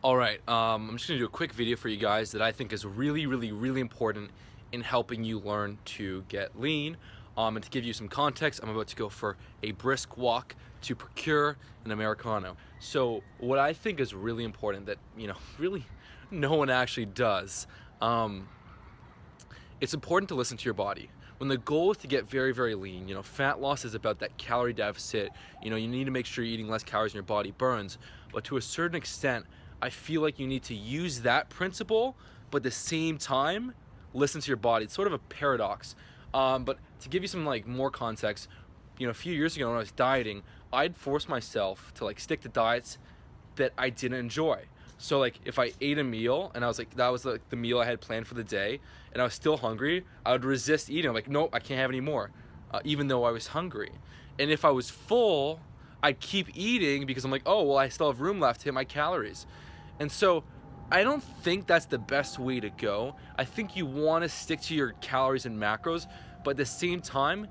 All right, I'm just gonna do a quick video for you guys that I think is really important in helping you learn to get lean. And to give you some context, I'm about to go for a brisk walk to procure an Americano. So what I think is really important that, really no one actually does, it's important to listen to your body. When the goal is to get very lean, fat loss is about that calorie deficit. You need to make sure you're eating less calories than your body burns. But to a certain extent, I feel like you need to use that principle, but at the same time, listen to your body. It's sort of a paradox. But to give you some more context, a few years ago when I was dieting, I'd force myself to stick to diets that I didn't enjoy. So if I ate a meal and I was that was the meal I had planned for the day, and I was still hungry, I would resist eating. I'm like, nope, I can't have any more, even though I was hungry. And if I was full, I'd keep eating because I'm like, oh, well, I still have room left to hit my calories. And so I don't think that's the best way to go. I think you want to stick to your calories and macros, but at the same time,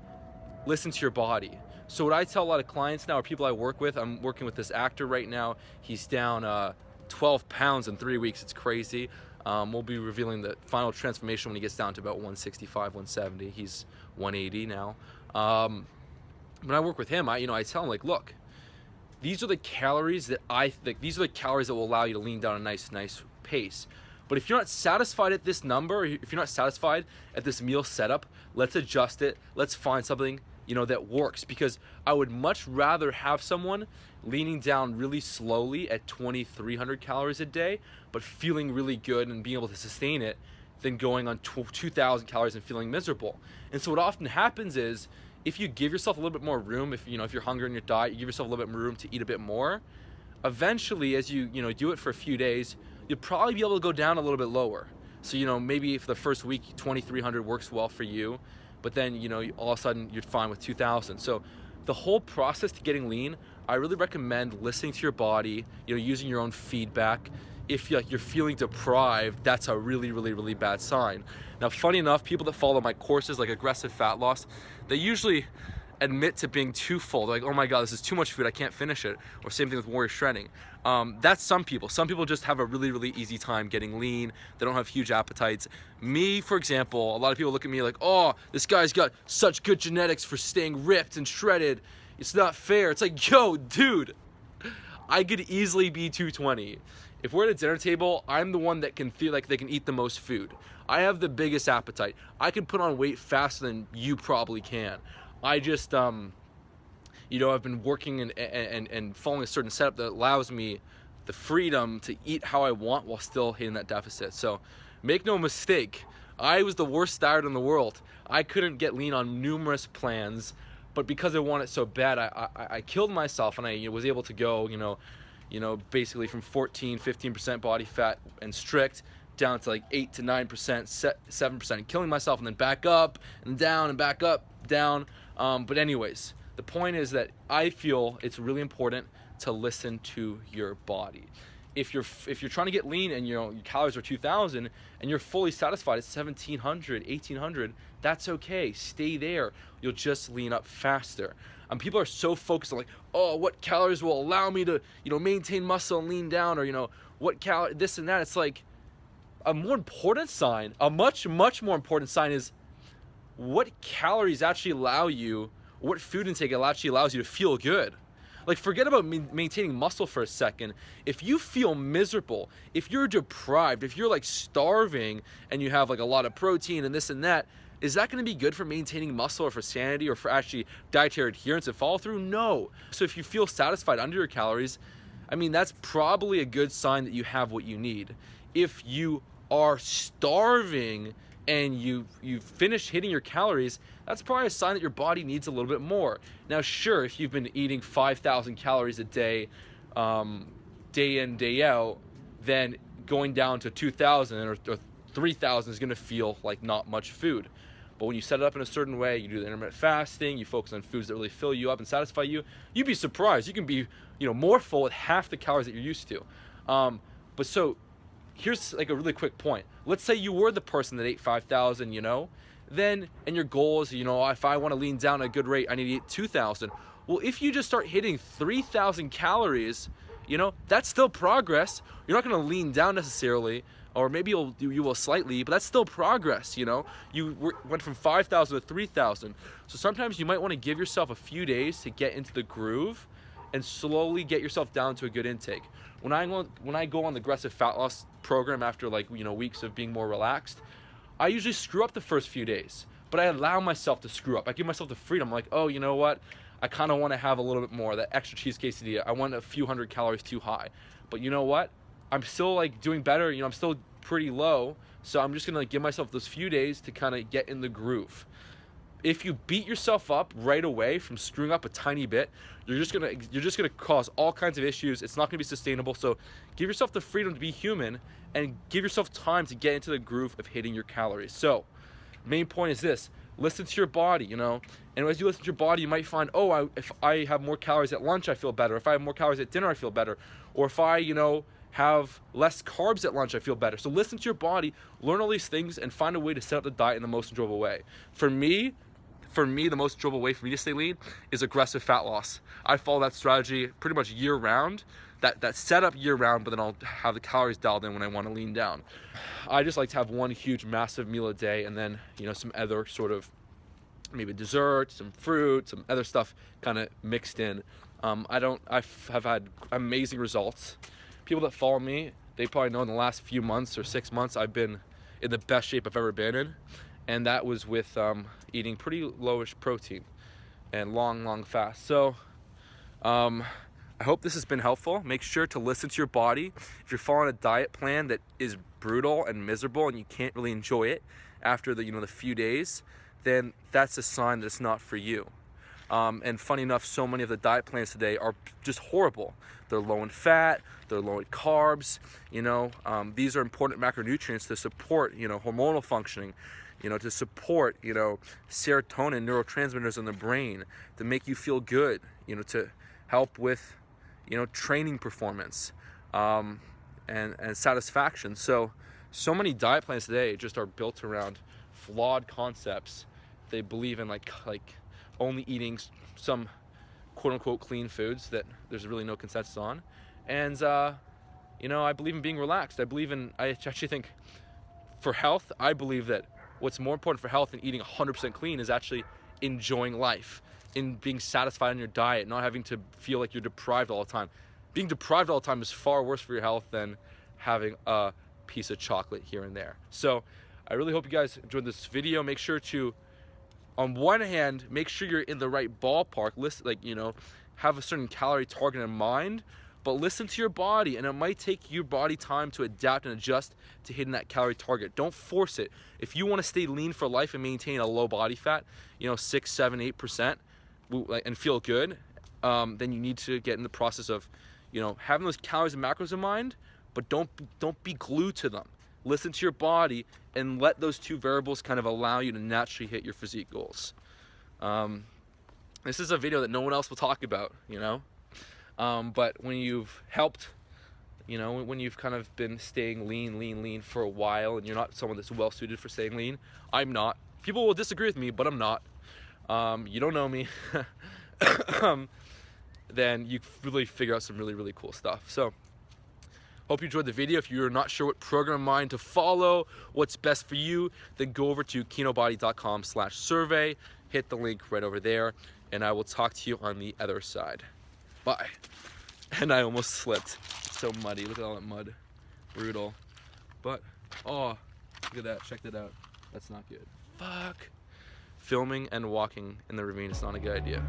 listen to your body. So what I tell a lot of clients now, or people I work with, I'm working with this actor right now. He's down 12 pounds in 3 weeks. It's crazy. We'll be revealing the final transformation when he gets down to about 165, 170. He's 180 now. When I work with him, I tell him look, these are the calories that these are the calories that will allow you to lean down a nice pace. But if you're not satisfied at this number, if you're not satisfied at this meal setup, let's adjust it. Let's find something that works, because I would much rather have someone leaning down really slowly at 2,300 calories a day, but feeling really good and being able to sustain it, than going on 2,000 calories and feeling miserable. And so what often happens is, if you give yourself a little bit more room, if you're hungry in your diet, you give yourself a little bit more room to eat a bit more, eventually as you do it for a few days, you'll probably be able to go down a little bit lower. So maybe if the first week 2,300 works well for you, but then all of a sudden you're fine with 2,000. So the whole process to getting lean, I really recommend listening to your body, using your own feedback. If you're feeling deprived, that's a really bad sign. Now, funny enough, people that follow my courses, like aggressive fat loss, they usually admit to being too full. They're like, oh my God, this is too much food, I can't finish it. Or same thing with warrior shredding. That's some people. Some people just have a really easy time getting lean. They don't have huge appetites. Me, for example, a lot of people look at me like, oh, this guy's got such good genetics for staying ripped and shredded. It's not fair. It's like, yo, dude, I could easily be 220. If we're at a dinner table, I'm the one that can feel like they can eat the most food. I have the biggest appetite. I can put on weight faster than you probably can. I just, I've been working and following a certain setup that allows me the freedom to eat how I want while still hitting that deficit. So make no mistake, I was the worst diet in the world. I couldn't get lean on numerous plans, but because I want it so bad, I killed myself, and I was able to go, basically from 15% body fat and strict down to 8 to 9%, 7%, and killing myself, and then back up and down and back up, down. But anyways, the point is that I feel it's really important to listen to your body. If you're trying to get lean and your calories are 2,000 and you're fully satisfied at 1,700, 1,800, that's okay. Stay there. You'll just lean up faster. People are so focused on oh, what calories will allow me to maintain muscle and lean down, or what this and that. It's a more important sign, a much more important sign, is what calories actually allow you, what food intake actually allows you to feel good. Forget about maintaining muscle for a second. If you feel miserable, if you're deprived, if you're starving and you have a lot of protein and this and that, is that going to be good for maintaining muscle or for sanity or for actually dietary adherence and follow through? No. So if you feel satisfied under your calories, that's probably a good sign that you have what you need. If you are starving and you finish hitting your calories, that's probably a sign that your body needs a little bit more. Now, sure, if you've been eating 5,000 calories a day, day in, day out, then going down to 2,000 or 3,000 is going to feel like not much food. But when you set it up in a certain way, you do the intermittent fasting, you focus on foods that really fill you up and satisfy you, you'd be surprised. You can be, more full with half the calories that you're used to. But so here's a really quick point. Let's say you were the person that ate 5,000, then, and your goal is, if I want to lean down at a good rate, I need to eat 2,000. Well, if you just start hitting 3,000 calories, you know, that's still progress. You're not gonna lean down necessarily, or maybe you will slightly, but that's still progress, you know? You went from 5,000 to 3,000. So sometimes you might wanna give yourself a few days to get into the groove and slowly get yourself down to a good intake. When I go on the aggressive fat loss program after, like, you know, weeks of being more relaxed, I usually screw up the first few days, but I allow myself to screw up. I give myself the freedom. I'm like, oh, you know what? I kind of want to have a little bit more, that extra cheese quesadilla. I want a few hundred calories too high. But you know what? I'm still like doing better. You know, I'm still pretty low. So I'm just going to give myself those few days to kind of get in the groove. If you beat yourself up right away from screwing up a tiny bit, you're just gonna cause all kinds of issues. It's not gonna be sustainable. So give yourself the freedom to be human and give yourself time to get into the groove of hitting your calories. So main point is this: listen to your body, you know. And as you listen to your body, you might find, oh, if I have more calories at lunch, I feel better. If I have more calories at dinner, I feel better. Or if I, you know, have less carbs at lunch, I feel better. So listen to your body, learn all these things, and find a way to set up the diet in the most enjoyable way. For me, the most enjoyable way for me to stay lean is aggressive fat loss. I follow that strategy pretty much year round. That setup year round, but then I'll have the calories dialed in when I want to lean down. I just like to have one huge massive meal a day, and then, you know, some other sort of maybe dessert, some fruit, some other stuff kind of mixed in. I've had amazing results. People that follow me, they probably know in the last few months or 6 months, I've been in the best shape I've ever been in. And that was with eating pretty lowish protein and long fast. So I hope this has been helpful. Make sure to listen to your body. If you're following a diet plan that is brutal and miserable and you can't really enjoy it after the few days, then that's a sign that it's not for you. And funny enough, so many of the diet plans today are just horrible. They're low in fat, they're low in carbs. You know, these are important macronutrients to support, you know, hormonal functioning. You know, to support, you know, serotonin, neurotransmitters in the brain, to make you feel good, you know, to help with, you know, training performance, and satisfaction. So many diet plans today just are built around flawed concepts. They believe in like only eating some quote unquote clean foods that there's really no consensus on. And, you know, I believe in being relaxed. I actually think for health, I believe that what's more important for health than eating 100% clean is actually enjoying life, in being satisfied in your diet, not having to feel like you're deprived all the time. Being deprived all the time is far worse for your health than having a piece of chocolate here and there. So I really hope you guys enjoyed this video. Make sure to, on one hand, make sure you're in the right ballpark. Listen, like, you know, have a certain calorie target in mind, but listen to your body, and it might take your body time to adapt and adjust to hitting that calorie target. Don't force it. If you want to stay lean for life and maintain a low body fat, you know, 6, 7, 8%, and feel good, then you need to get in the process of, you know, having those calories and macros in mind, but don't be glued to them. Listen to your body and let those two variables kind of allow you to naturally hit your physique goals. This is a video that no one else will talk about, you know. But when you've helped, you know, when you've kind of been staying lean for a while, and you're not someone that's well suited for staying lean, I'm not. People will disagree with me, but I'm not. You don't know me. Then you really figure out some really cool stuff. So hope you enjoyed the video. If you're not sure what program in mind to follow, what's best for you, then go over to kinobody.com/survey, hit the link right over there, and I will talk to you on the other side. Bye. And I almost slipped. So muddy. Look at all that mud. Brutal. But, oh, look at that. Check that out. That's not good. Fuck. Filming and walking in the ravine is not a good idea.